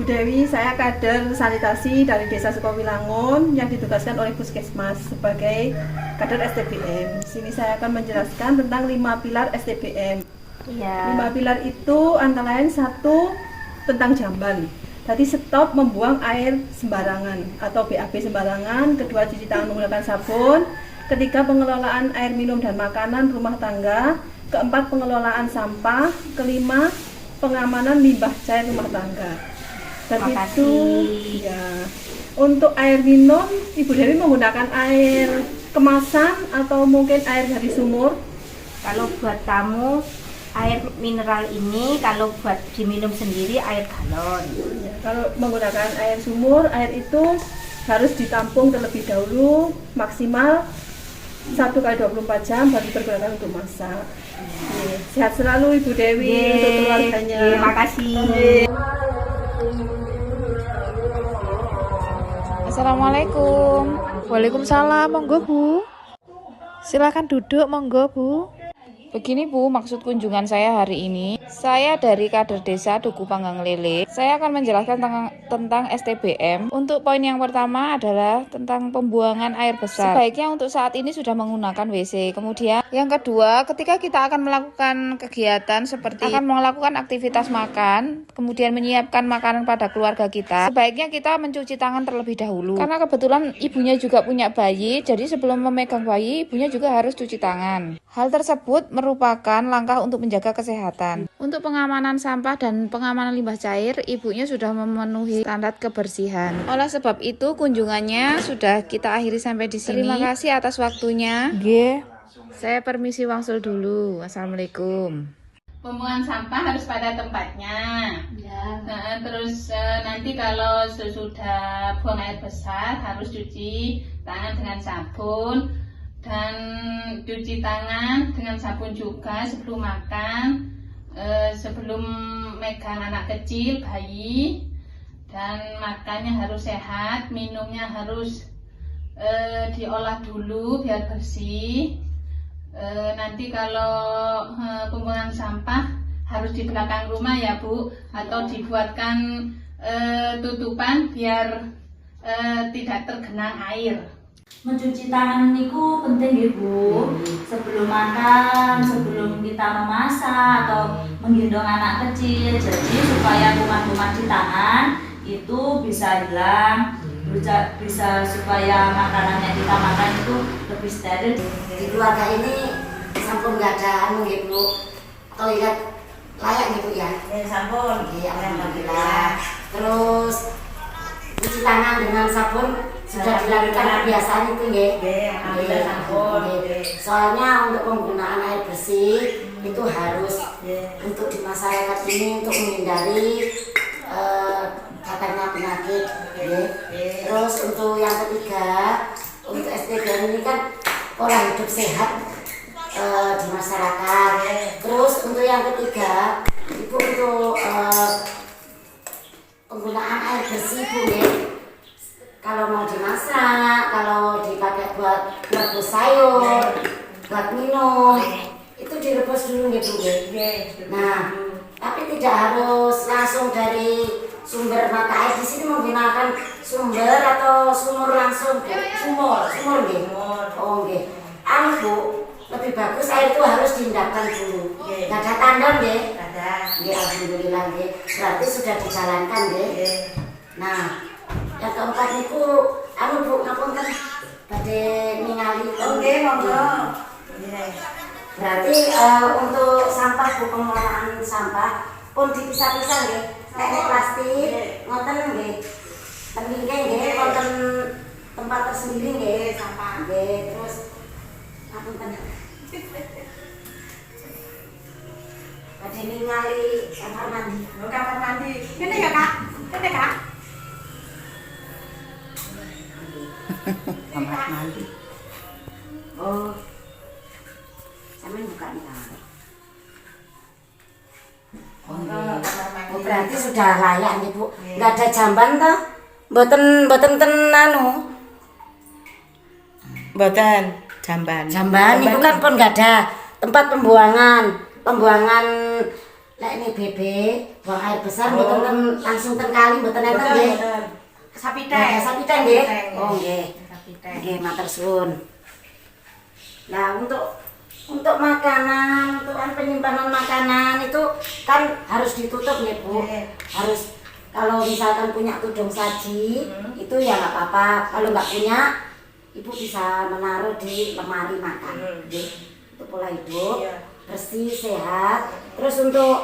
Dewi, saya kader sanitasi dari Desa Sukowilangun yang ditugaskan oleh Puskesmas sebagai kader STBM. Di sini saya akan menjelaskan tentang 5 pilar STBM. Iya. 5 pilar itu antara lain 1 tentang jamban. Tadi stop membuang air sembarangan atau BAB sembarangan. Kedua, cuci tangan menggunakan sabun. Ketiga, pengelolaan air minum dan makanan rumah tangga. Keempat, pengelolaan sampah. Kelima, pengamanan limbah cair rumah tangga. Dan itu ya, untuk air minum Ibu Dewi menggunakan air kemasan atau mungkin air dari sumur? Kalau buat tamu air mineral ini, kalau buat diminum sendiri air galon. Ya, kalau menggunakan air sumur, air itu harus ditampung terlebih dahulu maksimal 1 kali 24 jam baru dipergunakan untuk masak. Sehat selalu Ibu Dewi untuk keluarganya. Terima kasih. Assalamualaikum. Waalaikumsalam. Monggo Bu. Silakan duduk, monggo Bu. Begini Bu, maksud kunjungan saya hari ini. Saya dari kader desa Duku Panggang Lele. Saya akan menjelaskan tentang STBM. Untuk poin yang pertama adalah tentang pembuangan air besar. Sebaiknya untuk saat ini sudah menggunakan WC. Kemudian yang kedua, ketika kita akan melakukan kegiatan seperti akan melakukan aktivitas makan, kemudian menyiapkan makanan pada keluarga kita, sebaiknya kita mencuci tangan terlebih dahulu. Karena kebetulan ibunya juga punya bayi, jadi sebelum memegang bayi, ibunya juga harus cuci tangan. Hal tersebut merupakan langkah untuk menjaga kesehatan. Untuk pengamanan sampah dan pengamanan limbah cair, ibunya sudah memenuhi standar kebersihan. Oleh sebab itu, kunjungannya sudah kita akhiri sampai di sini. Terima kasih atas waktunya. Saya permisi wangsul dulu. Assalamualaikum. Pembuangan sampah harus pada tempatnya. Ya. Nah, terus nanti kalau sudah buang air besar harus cuci tangan dengan sabun. Dan cuci tangan dengan sabun juga sebelum makan, sebelum megang anak kecil, bayi, dan makannya harus sehat, minumnya harus diolah dulu biar bersih. Nanti kalau pembuangan sampah harus di belakang rumah ya Bu, atau dibuatkan tutupan biar tidak tergenang air. Mencuci tangan niku penting ya Bu. Sebelum makan, sebelum kita memasak atau menggendong anak kecil, jadi supaya kuman-kuman di tangan itu bisa hilang, bisa supaya makanan yang kita makan itu lebih steril. Di keluarga ini sampun nggak ada anu ya Bu, toilet layak gitu ya. Sampun, iya alhamdulillah. Terus cuci tangan dengan sabun sudah dilakukan kebiasaan itu nggih. Soalnya untuk penggunaan air bersih itu harus untuk di masyarakat ini untuk menghindari datangnya penyakit. Terus untuk yang ketiga, untuk STBM ini kan pola hidup sehat di masyarakat. Terus untuk yang ketiga, Ibu untuk penggunaan air bersih Bu nggih. Kalau mau dimasak, kalau dipakai buat rebus sayur, buat minum, itu direbus dulu gitu Bu. Nah, tapi tidak harus langsung dari sumber mata air. Di sini menggunakan sumber atau sumur langsung? Sumur nggih. Oh nggih. Anu Bu, lebih bagus air itu harus diendapkan dulu. Nggak ada tandon nggih? Ada. Nggih, alhamdulillah nggih. Berarti sudah dijalankan nggih. Nah, yang keempat niku anu Bu, ngapunten badhe ningali. Oke, monggo. Berarti untuk sampah Bu, pengelolaan sampah pun dipisah-pisah nggih. Nek plastik ngoten nggih. Pentingnya nggih wonten tempat tersendiri nggih sampah. Nggih, terus ngapunten. Badhe ningali kamar mandi. Kamar mandi. Kene ya, Kak. Kene, Kak. Kamar mandi. Oh, sampean buka nih kamar. Oh, berarti sudah layak nih Bu. Nggak ada jamban toh? Mboten anu. Mboten jamban. Jamban itu kan pun nggak ada tempat pembuangan lek ini BB buang air besar mboten langsung ten kali mboten enten nggih. Sapi Nah, sapi teh nggih. Oh nggih. Sapi teh. Nggih, matur suwun. Nah, untuk makanan, untuk penyimpanan makanan itu kan harus ditutup nggih, Bu. Harus kalau misalkan punya tudung saji, itu ya nggak apa-apa. Kalau nggak punya, Ibu bisa menaruh di lemari makan. Nggih. Itu pola hidup, bersih, sehat. Terus untuk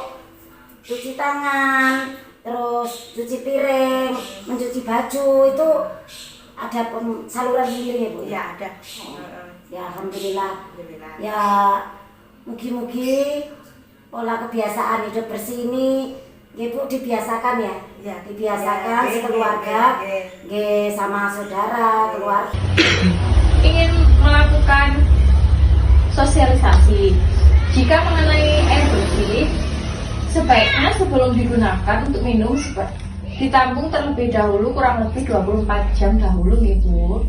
cuci tangan, terus cuci piring, mencuci baju itu ada saluran sendiri ya Bu? Ya ada. Ya alhamdulillah. Ya mugi-mugi pola kebiasaan hidup bersih ini Ibu dibiasakan ya? Ya. Dibiasakan sekeluarga, sama saudara, keluarga. Ingin melakukan sosialisasi. Jika mengenai air bersih, sebaiknya sebelum digunakan untuk minum ditampung terlebih dahulu kurang lebih 24 jam dahulu Ibu.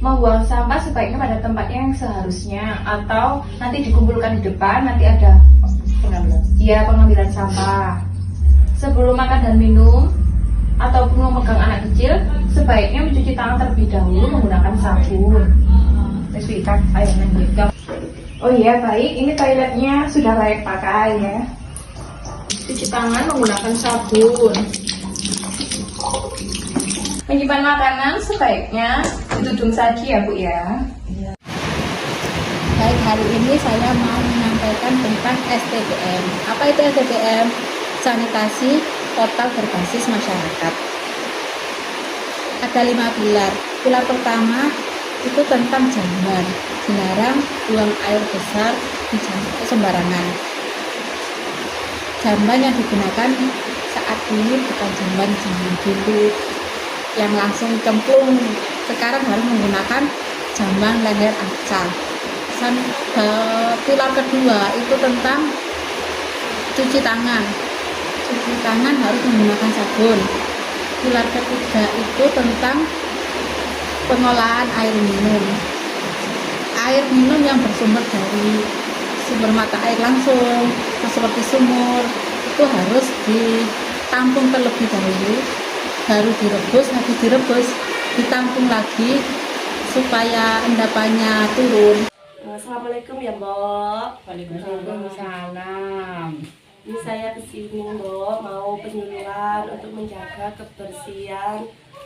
Membuang sampah sebaiknya pada tempatnya yang seharusnya atau nanti dikumpulkan di depan, nanti ada pengambilan sampah. Sebelum makan dan minum ataupun memegang anak kecil, sebaiknya mencuci tangan terlebih dahulu menggunakan sabun. Oh iya baik, ini toiletnya sudah layak pakai ya. Cuci tangan menggunakan sabun. Menyimpan makanan sebaiknya ditudung saji ya Bu ya. Baik, hari ini saya mau menyampaikan tentang STBM. Apa itu STBM? Sanitasi total berbasis masyarakat. Ada 5 pilar. Pilar pertama itu tentang jamban. Dilarang buang air besar di sembarangan. Jamban yang digunakan saat ini bukan jamban zaman dulu yang langsung cemplung. Sekarang harus menggunakan jamban leher acal. Pilar kedua itu tentang cuci tangan. Cuci tangan harus menggunakan sabun. Pilar ketiga itu tentang pengolahan air minum. Air minum yang bersumber dari sumber mata air langsung, seperti sumur, itu harus ditampung terlebih dahulu, baru direbus, habis direbus ditampung lagi supaya endapannya turun. Assalamualaikum ya Mbok. Waalaikumsalam. Ini saya kesini Mbok mau penyuluhan untuk menjaga kebersihan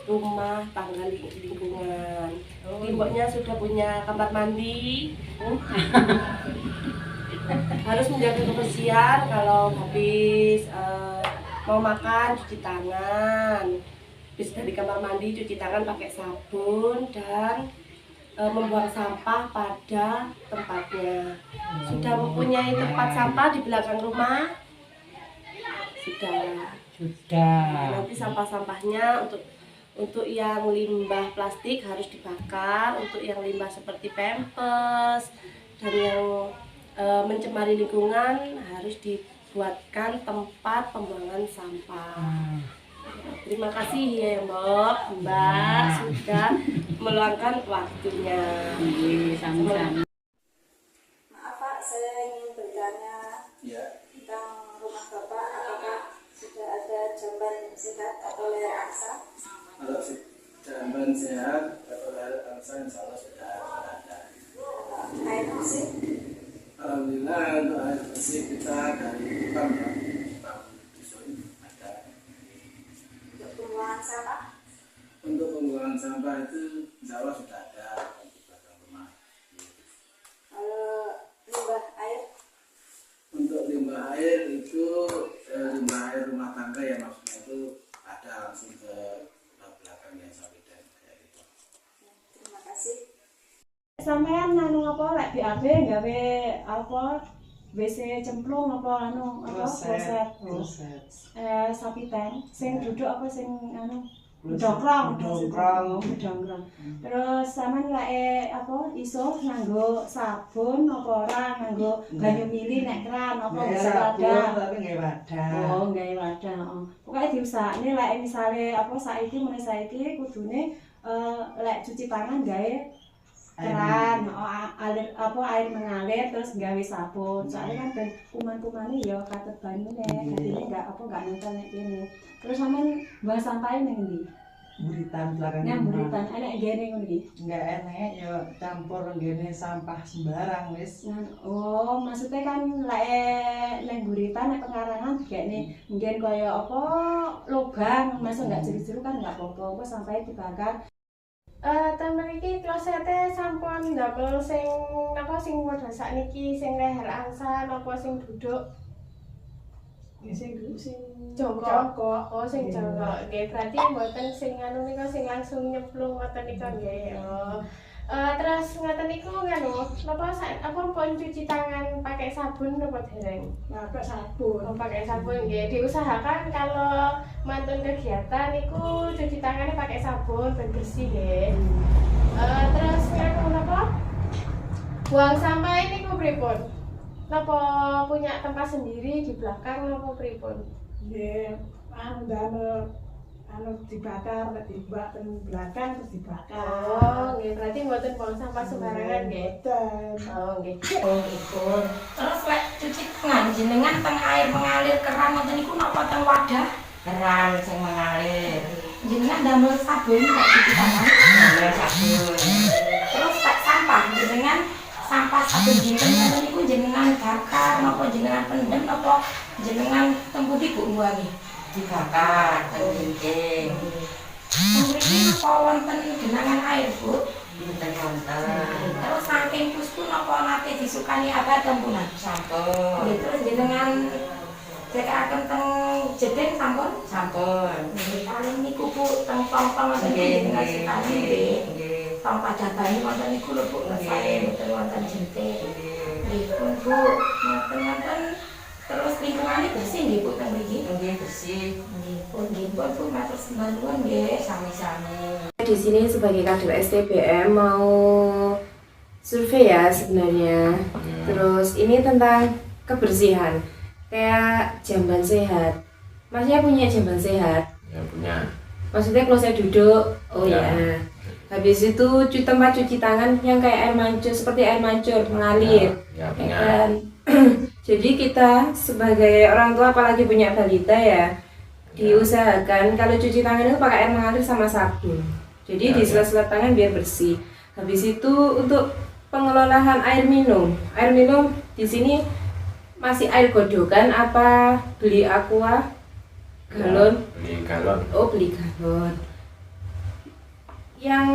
rumah tangga lingkungan. Mboknya sudah punya kamar mandi. Harus menjaga kebersihan kalau habis mau makan cuci tangan. Habis dari kamar mandi cuci tangan pakai sabun dan membuang sampah pada tempatnya. Sudah mempunyai tempat sampah di belakang rumah? Sudah. Nanti sampah-sampahnya untuk yang limbah plastik harus dibakar, untuk yang limbah seperti pampers dan yang mencemari lingkungan harus dibuatkan tempat pembuangan sampah. Terima kasih ya Mbak sudah meluangkan waktunya. Sama-sama. Maaf Pak, saya ingin bertanya tentang rumah Bapak. Apakah sudah ada jamban sehat atau leher angsa? Kalau jamban sehat atau leher angsa insya Allah sudah ada. Air bersih? Alhamdulillah untuk air bersih kita dari Bang ya, Bang Dusun ada. Untuk pembuangan sampah? Untuk pembuangan sampah itu insya Allah sudah ada di belakang rumah. Kalau limbah air? Untuk limbah air itu limbah air rumah tangga ya, maksudnya itu ada langsung ke belakang yang sapi dan kayak gitu. Terima kasih. Sampean anu apa lek BAB gawe apa WC cemplung apa anu apa kloset. Sapi tank sing duduk apa sing anu dongkrong. Terus sampean lek apa iso nganggo sabun apa ora nganggo banyu mili nek keran apa bisa wadah. Tapi nggak wadah. Oh, gawe wadah. Pokoke diusahane lek misale apa saiki mene saiki kudune lek cuci tangan gawe keran, air mengalir terus gawe sabun. Soalnya kan ben kuman-kumane ya katet banyu dadine enggak nempel nek kene. Terus sampean buang sampah ning ndi? Buritan belakang Nang rumah. buritan enek gene ngono iki. Enggak enek ya campur ngene sampah sembarang wis. Oh, maksudnya kan lek nang buritan nek pengarangan digekne mungkin kaya lubang, masuk enggak jeru-jeru kan enggak apa-apa, sampai dibakar. Temen iki klosete sampun ndamel sing model sakniki sing leher angsa napa sing duduk Sing jongkok. Oh, sing jongkok. Nggih, berarti mboten sing anu nika sing langsung nyemplung ngoten nika nggih. Oh. Terus ngoten niku napa pun cuci tangan pakai sabun napa dereng? pakai sabun. Oh, pakai sabun nggih. Diusahakan kalau mantun kegiatan niku cuci tangannya pakai sabun ben bersih nggih. Terus napa? Buang sampah ini ku pripun? Napa punya tempat sendiri di belakang napa pripun? Nggih, dibakar, dibak teng belakang terus dibakar. Oh, nggih, berarti mboten buang sampah sembarangan nggih. Oh, nggih. Oh, pripun. Terus lek cuci tangan jenengan teng air mengalir keran ngoten niku napa teng wadah? Keran sing mengalir. Jenengan damel sabun kok cuci tangan? Damel sabun. Terus tak sampah jenengan sampah sabun dinten ngoten niku jenengan bakar napa jenengan pendem napa jenengan temputi Bu mbuangi? Dibakar teng dinding. Mriki napa wonten genangan air, Bu? Wonten. Terus saking puspun napa nate disukani apa tempunan? Sampun. Nggih, terus jenengan cekaken teng jeding sampun? Sampun. Nggih, paling niku Bu teng tong-tong ngoten jenengan sekali nggih. Nggih. Tong padabane wonten niku lho Bu, ngesane mboten wonten jentik. Nggih pun Bu, ngoten-ngoten. Terus lingkungannya bersih nggih Bu teng mriki? Nggih bersih. Nggih pun Bu matur sembah nuwun nggih. Sami-sami. Di sini sebagai kader STBM mau survei ya sebenarnya. Terus ini tentang kebersihan, kayak jamban sehat. Masnya punya jamban sehat? Ya punya. Maksudnya kalau saya duduk, oh Ya. ya. Habis itu tempat cuci tangan yang kayak air mancur, seperti air mancur mengalir. Ya punya. kan? Jadi kita sebagai orang tua apalagi punya balita ya, diusahakan kalau cuci tangan itu pakai air mengalir sama sabun. Jadi di sela-sela tangan biar bersih. Habis itu untuk pengelolaan air minum. Air minum di sini masih air godokan apa beli aqua galon? Beli galon. Oh, beli galon. Yang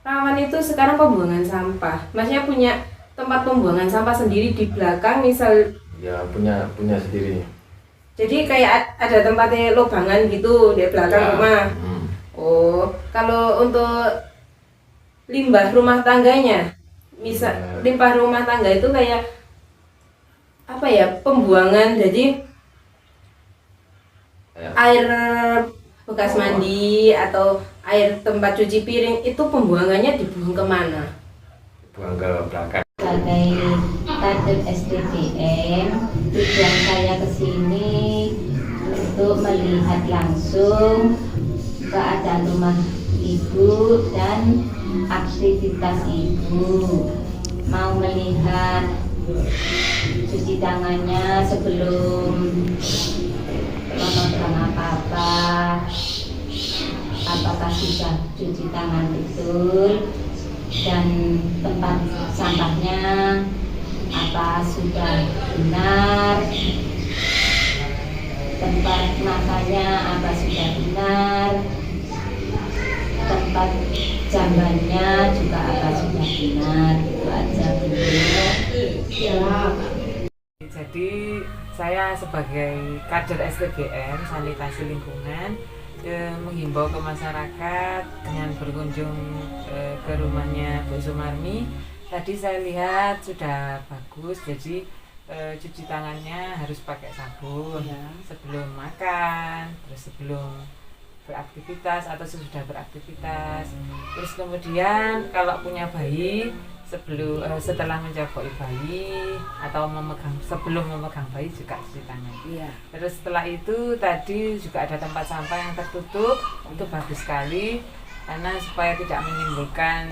rawan itu sekarang pembuangan sampah. Masnya punya tempat pembuangan sampah sendiri di belakang misal? Ya punya sendiri. Jadi kayak ada tempatnya lobangan gitu di belakang Ya. rumah. Oh, kalau untuk limbah rumah tangganya, misal limbah rumah tangga itu kayak apa ya, pembuangan, jadi air bekas mandi atau air tempat cuci piring itu pembuangannya dibuang kemana? Buang ke belakang. Sebagai kader STBM, tujuan saya ke sini untuk melihat langsung keadaan rumah ibu dan aktivitas ibu. Mau melihat cuci tangannya sebelum memegang apa-apa, apakah sudah cuci tangan betul, dan tempat sampahnya apa sudah benar, tempat makannya apa sudah benar, tempat jambannya juga apa sudah benar. Itu aja Bu. Jadi saya sebagai kader STBM sanitasi lingkungan menghimbau ke masyarakat dengan berkunjung ke rumahnya Bu Sumarmi. Tadi saya lihat sudah bagus, jadi cuci tangannya harus pakai sabun sebelum makan, terus sebelum beraktivitas atau sesudah beraktivitas. Terus kemudian kalau punya bayi, setelah menjaboi bayi atau sebelum memegang bayi juga cuci tangan. Terus setelah itu tadi juga ada tempat sampah yang tertutup, itu bagus sekali. karena supaya tidak menimbulkan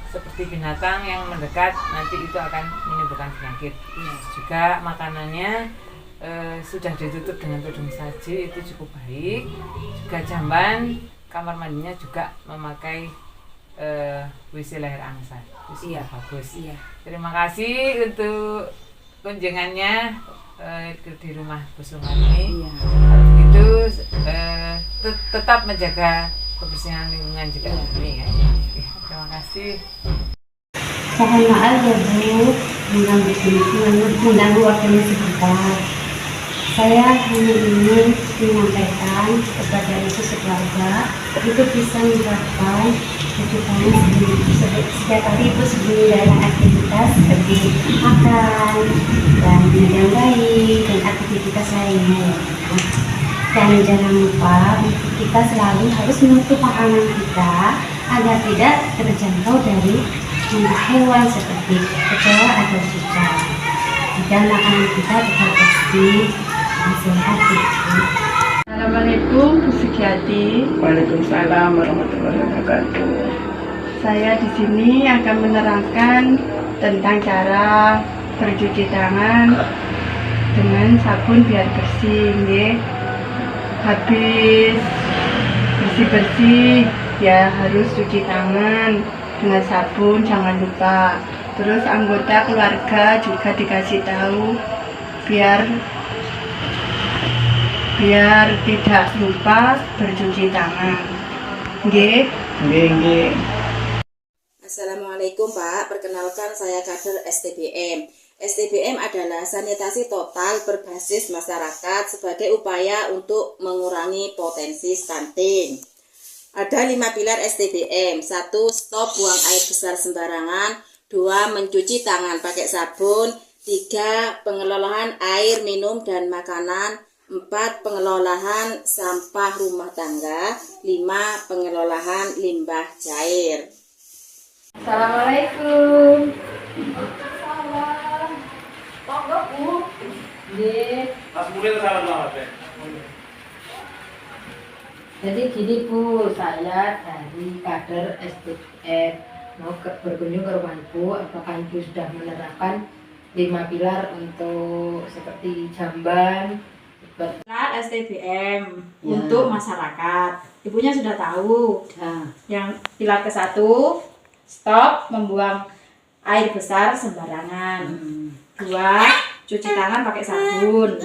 seperti binatang yang mendekat, nanti itu akan menimbulkan penyakit. Juga makanannya sudah ditutup dengan tudung saji, itu cukup baik. Juga jamban kamar mandinya juga memakai WC leher angsa, itu sudah bagus. Terima kasih untuk kunjungannya di rumah Bu Sumani. Itu tetap menjaga kebersihan lingkungan juga ini ya. Terima kasih. Mohon maaf ya Bu, mengganggu waktunya sebentar. Saya hanya ingin menyampaikan kepada ibu sekeluarga itu bisa menerapkan cuci tangan setiap hari ibu sebelum menjalankan aktivitas seperti makan dan minum yang baik dan aktivitas lainnya. Dan jangan lupa kita selalu harus menutup makanan kita agar tidak terjangkau dari hewan seperti kecoa atau cicak. Dan makanan kita tetap bersih dan sehat. Assalamualaikum Bu Sugiati. Waalaikumsalam warahmatullahi wabarakatuh. Saya di sini akan menerangkan tentang cara bercuci tangan dengan sabun biar bersih. Nggih. Habis bersih-bersih ya harus cuci tangan dengan sabun, jangan lupa. Terus anggota keluarga juga dikasih tahu biar tidak lupa bercuci tangan. Nggih. Nggih. Assalamualaikum Pak, perkenalkan saya kader STBM. STBM adalah sanitasi total berbasis masyarakat sebagai upaya untuk mengurangi potensi stunting. Ada 5 pilar STBM. 1. Stop buang air besar sembarangan. 2. Mencuci tangan pakai sabun. 3. Pengelolaan air minum dan makanan. 4. Pengelolaan sampah rumah tangga. 5. Pengelolaan limbah cair. Assalamualaikum. Monggo Bu. Nggih. Jadi gini Bu, saya dari kader STBM mau berkunjung ke rumah Ibu. Apakah Ibu sudah menerapkan 5 pilar untuk seperti jamban? Pilar STBM untuk masyarakat. Ibunya sudah tahu. Yang pilar ke-1, stop membuang air besar sembarangan. 2. Cuci tangan pakai sabun.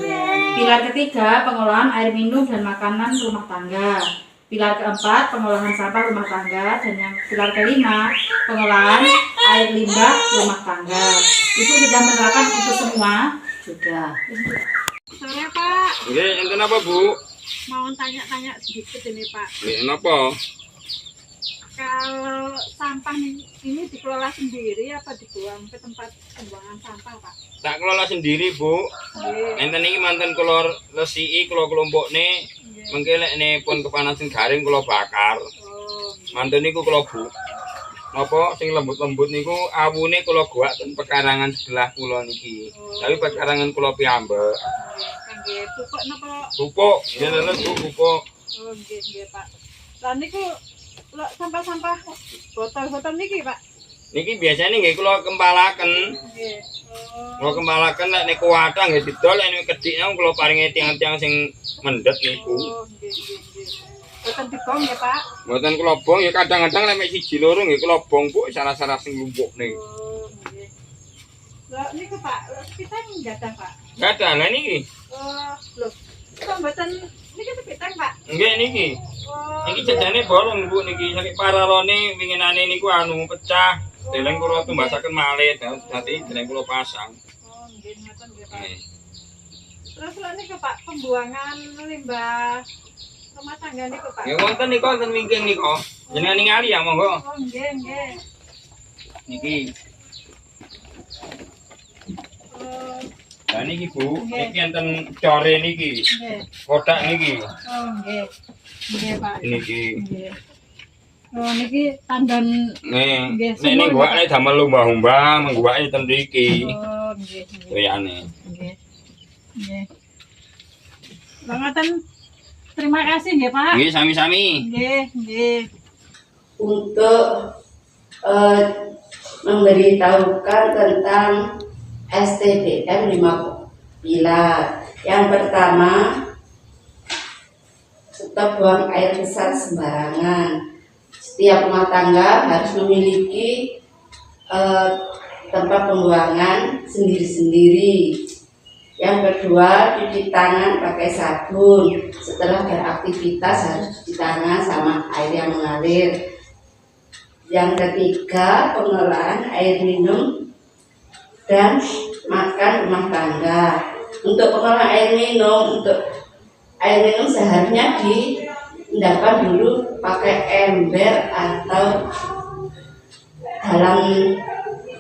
Pilar ketiga, pengolahan air minum dan makanan rumah tangga. Pilar keempat, pengolahan sampah rumah tangga. Dan yang pilar kelima, pengolahan air limbah rumah tangga. Ibu sudah menerapkan itu semua? Sudah. Sore Pak, Nggih, enten apa, Bu? mau tanya-tanya sedikit ini Pak. Nggih, napa? Kalau sampah ini dikelola sendiri apa dibuang ke tempat pembuangan sampah Pak? Tak kelola sendiri, Bu. Nggih. Enten iki manten kula resiki, kula kelompokne. Mengke lek pun kepanasan garing kula bakar. Manten niku kula Bu. Napa sing lembut-lembut niku awune kula goak ten pekarangan sebelah kula niki. Tapi pekarangan kula piyambak. Nggih, pupuk napa? Pupuk, nggih leres Bu, pupuk. Oh, nggih Pak. Lah niku lek sampah-sampah botol-botol niki Pak. Niki biasanya nggih kula kempalaken. Nggih. Kula kempalaken nek niku wadah nggih didol, nek kedhik nang kula paringi tiang-tiang sing mendhet niku. Oh, nggih. Boten dibong ya Pak. Mboten kula bong ya kadang-kadang nek siji loro nggih kula bong Bu, salah-salah sing lumpukne. Oh, nggih. Lah niku Pak, kita nggak Pak. Gadah lha niki. Oh, lho. Kok mboten niki sepiteng Pak? Nggih niki. Niki jajane bolong Bu niki saking paralone winginane niku anu pecah. Deleng kula tumbasaken malih dadi deleng kula pasang. Oh, nggih ngoten nggih Pak. Terus lha niku Pak, pembuangan limbah rumah tangga niku Pak. Nggih wonten niku wonten wingking niku. Jenengan ningali ya monggo. Oh, nggih. Niki. Lah niki Bu, niki enten core niki. Nggih. Kotak niki. Oh, nggih. Nggih Pak. Niki. Nggih. Oh, niki tandon Nih, nggih, nek ning guake damel lomba-lomba, mengguake ten mriki. Oh, nggih. Toyane. Nggih. Nggih. Lah ngoten Terima kasih nggih, Pak. Nggih, sami-sami. Nggih, nggih. Untuk memberitahukan tentang STBM 5 pilar. Yang pertama, stop buang air besar sembarangan. Setiap rumah tangga harus memiliki tempat pembuangan sendiri-sendiri. Yang kedua, cuci tangan pakai sabun. Setelah beraktivitas harus cuci tangan sama air yang mengalir. Yang ketiga, pengelolaan air minum dan makan rumah tangga. Untuk pengelolaan air minum seharusnya diendapkan dulu pakai ember atau dalam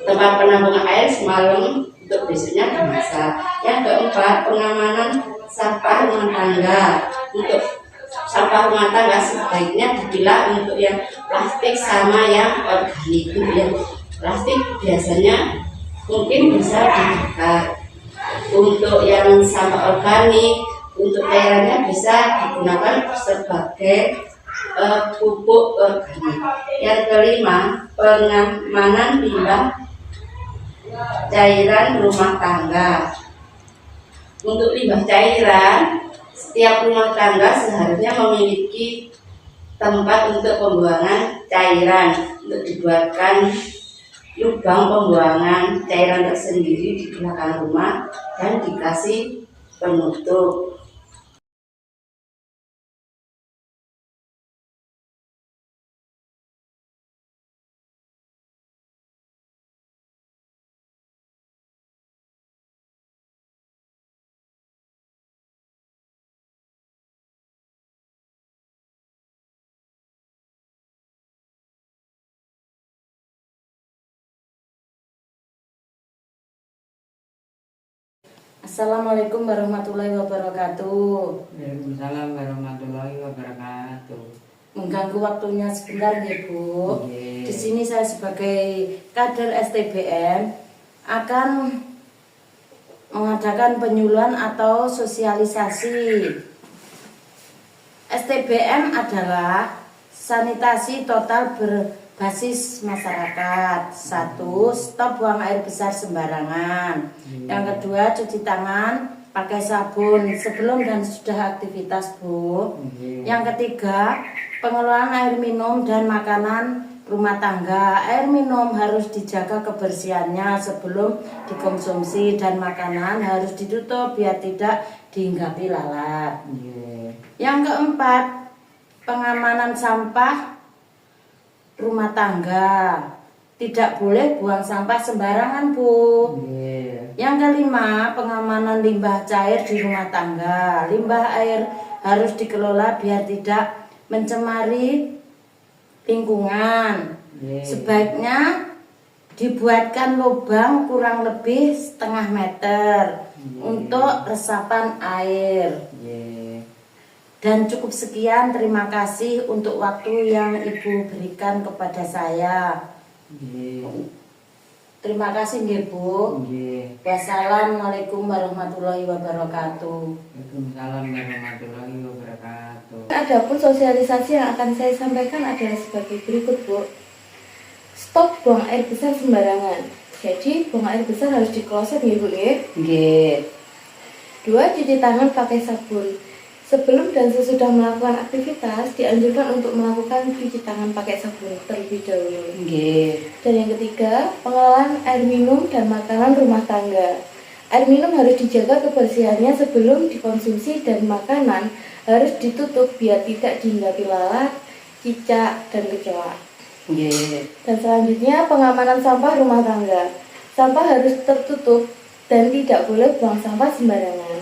tempat penampungan air semalam untuk besoknya dimasak. Yang keempat, pengamanan sampah rumah tangga. Untuk sampah rumah tangga sebaiknya dipilah untuk yang plastik sama yang organik. Untuk yang plastik biasanya mungkin bisa dibakar. Untuk yang sampah organik, untuk cairannya bisa digunakan sebagai pupuk organik. Yang kelima, pengamanan limbah cairan rumah tangga. Untuk limbah cairan, setiap rumah tangga seharusnya memiliki tempat untuk pembuangan cairan. Untuk dibuatkan lubang pembuangan cairan tersendiri di belakang rumah dan dikasih penutup. Assalamualaikum warahmatullahi wabarakatuh. Waalaikumsalam warahmatullahi wabarakatuh. Mengganggu waktunya sebentar ya Bu. Di sini saya sebagai kader STBM akan mengadakan penyuluhan atau sosialisasi. STBM adalah sanitasi total berbasis masyarakat. 1. Stop buang air besar sembarangan. Yang kedua, cuci tangan pakai sabun sebelum dan sudah aktivitas Bu. Yang ketiga, pengelolaan air minum dan makanan rumah tangga. Air minum harus dijaga kebersihannya sebelum dikonsumsi dan makanan harus ditutup biar tidak dihinggapi lalat. Yang keempat, pengamanan sampah rumah tangga. Tidak boleh buang sampah sembarangan Bu. Yang kelima, pengamanan limbah cair di rumah tangga. Limbah air harus dikelola biar tidak mencemari lingkungan. Sebaiknya dibuatkan lubang kurang lebih setengah meter untuk resapan air. Dan cukup sekian, terima kasih untuk waktu yang Ibu berikan kepada saya. Terima kasih nggih Bu. Wassalamualaikum warahmatullahi wabarakatuh. Waalaikumsalam warahmatullahi wabarakatuh. Adapun sosialisasi yang akan saya sampaikan adalah sebagai berikut Bu. Stop buang air besar sembarangan. Jadi buang air besar harus dikloset ya Bu ya. Nggih. 2. Cuci tangan pakai sabun. Sebelum dan sesudah melakukan aktivitas, dianjurkan untuk melakukan cuci tangan pakai sabun terlebih dahulu. Dan yang ketiga, pengelolaan air minum dan makanan rumah tangga. Air minum harus dijaga kebersihannya sebelum dikonsumsi dan makanan harus ditutup biar tidak dihinggapi lalat, cicak, dan kecoa. Dan selanjutnya, pengamanan sampah rumah tangga. Sampah harus tertutup dan tidak boleh buang sampah sembarangan.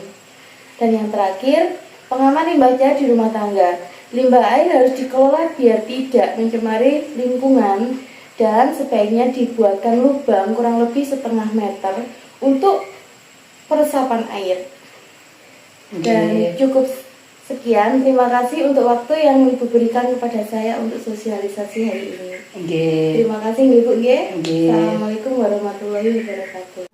Dan yang terakhir, pengaman limbah cair di rumah tangga. Limbah air harus dikelola biar tidak mencemari lingkungan dan sebaiknya dibuatkan lubang kurang lebih setengah meter untuk peresapan air. Dan cukup sekian, terima kasih untuk waktu yang Ibu berikan kepada saya untuk sosialisasi hari ini. Terima kasih Ibu. Assalamualaikum warahmatullahi wabarakatuh.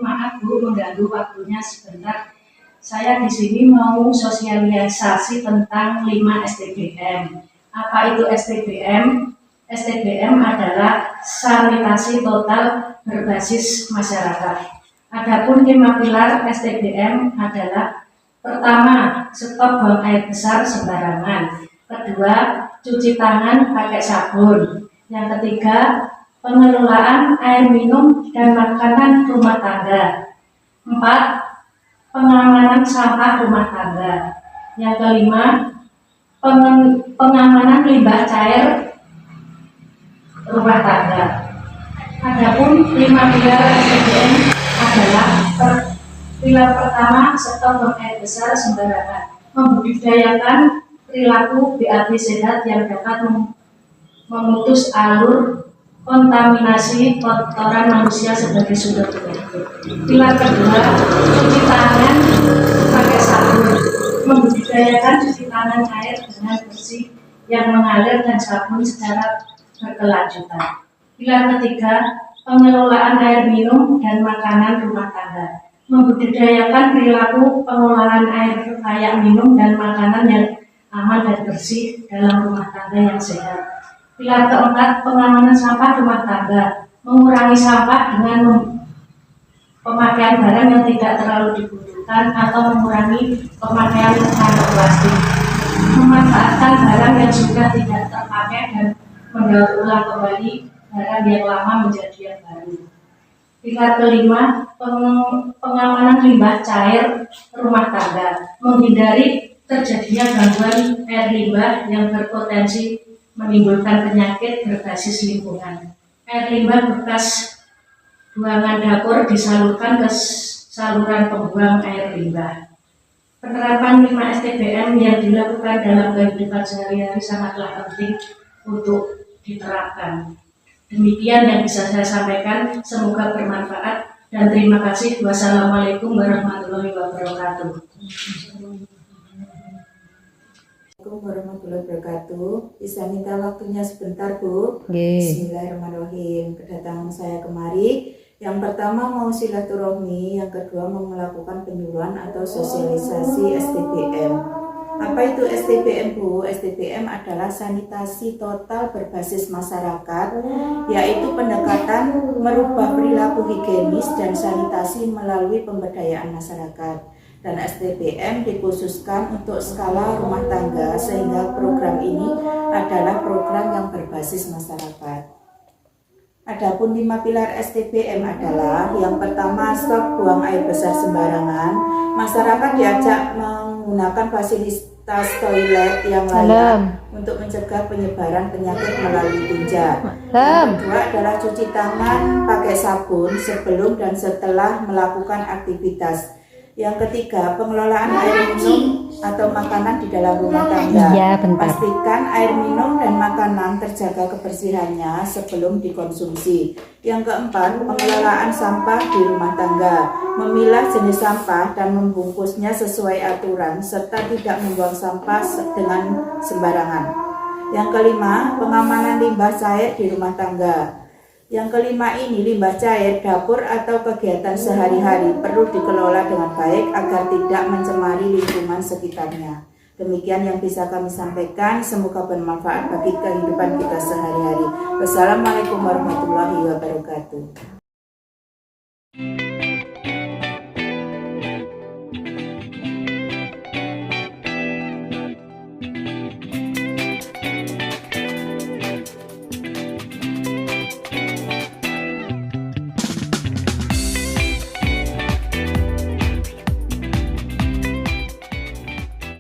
Maaf Bu, mengganggu waktunya sebentar. Saya di sini mau sosialisasi tentang 5 STBM. Apa itu STBM? STBM adalah sanitasi total berbasis masyarakat. Adapun 5 pilar STBM adalah: pertama, stop buang air besar sembarangan. Kedua, cuci tangan pakai sabun. Yang ketiga, pengelolaan air minum dan makanan rumah tangga. 4, pengamanan sampah rumah tangga. Yang kelima, pengamanan limbah cair rumah tangga. Adapun 5 pilar STBM adalah: pilar pertama, stop buang air besar sembarangan. Membudidayakan perilaku BAB sehat yang dapat memutus alur kontaminasi kotoran manusia sebagai sumber penyakit. Pilar kedua, cuci tangan pakai sabun. Membudidayakan cuci tangan air dengan bersih yang mengalir dan sabun secara berkelanjutan. Pilar ketiga, pengelolaan air minum dan makanan rumah tangga. Membudidayakan perilaku pengolahan air layak minum dan makanan yang aman dan bersih dalam rumah tangga yang sehat. Pilar keempat, pengamanan sampah rumah tangga. Mengurangi sampah dengan pemakaian barang yang tidak terlalu dibutuhkan atau mengurangi pemakaian kantong plastik. Memanfaatkan barang yang sudah tidak terpakai dan mendaur ulang kembali barang yang lama menjadi yang baru. Pilar kelima, pengamanan limbah cair rumah tangga. Menghindari terjadinya gangguan air limbah yang berpotensi menimbulkan penyakit berbasis lingkungan. Air limbah bekas buangan dapur disalurkan ke saluran pembuang air limbah. Penerapan 5 STBM yang dilakukan dalam kehidupan sehari-hari sangatlah penting untuk diterapkan. Demikian yang bisa saya sampaikan, semoga bermanfaat dan terima kasih. Wassalamualaikum warahmatullahi wabarakatuh. Assalamualaikum warahmatullahi wabarakatuh. Bisa minta waktunya sebentar, Bu? Nggih. Bismillahirrahmanirrahim. Kedatangan saya kemari, yang pertama mau silaturahmi, yang kedua mau melakukan penyuluhan atau sosialisasi STBM. Apa itu STBM, Bu? STBM adalah sanitasi total berbasis masyarakat, yaitu pendekatan merubah perilaku higienis dan sanitasi melalui pemberdayaan masyarakat. Dan STBM dikhususkan untuk skala rumah tangga, sehingga program ini adalah program yang berbasis masyarakat. Adapun 5 pilar STBM adalah: yang pertama, stop buang air besar sembarangan. Masyarakat diajak menggunakan fasilitas toilet yang layak untuk mencegah penyebaran penyakit melalui tinja. Yang kedua adalah cuci tangan pakai sabun sebelum dan setelah melakukan aktivitas. Yang ketiga, pengelolaan air minum atau makanan di dalam rumah tangga. Pastikan air minum dan makanan terjaga kebersihannya sebelum dikonsumsi. Yang keempat, pengelolaan sampah di rumah tangga. Memilah jenis sampah dan membungkusnya sesuai aturan serta tidak membuang sampah dengan sembarangan. Yang kelima, pengamanan limbah cair di rumah tangga. Yang kelima ini, limbah cair dapur atau kegiatan sehari-hari perlu dikelola dengan baik agar tidak mencemari lingkungan sekitarnya. Demikian yang bisa kami sampaikan, semoga bermanfaat bagi kehidupan kita sehari-hari. Wassalamualaikum warahmatullahi wabarakatuh.